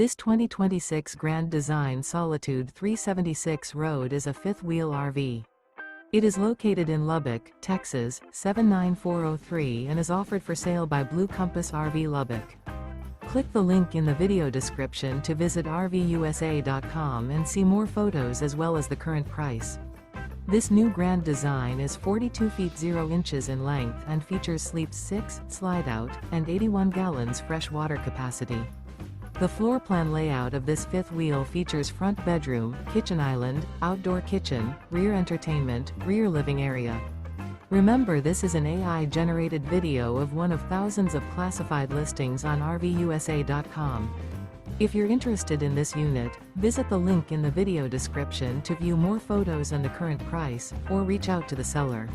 This 2026 Grand Design Solitude 376 Road is a fifth-wheel RV. It is located in Lubbock, Texas, 79403 and is offered for sale by Blue Compass RV Lubbock. Click the link in the video description to visit RVUSA.com and see more photos as well as the current price. This new Grand Design is 42 feet 0 inches in length and features sleep 6, slide-out, and 81 gallons fresh water capacity. The floor plan layout of this fifth wheel features front bedroom, kitchen island, outdoor kitchen, rear entertainment, rear living area. Remember, this is an AI-generated video of one of thousands of classified listings on RVUSA.com. If you're interested in this unit, visit the link in the video description to view more photos and the current price, or reach out to the seller.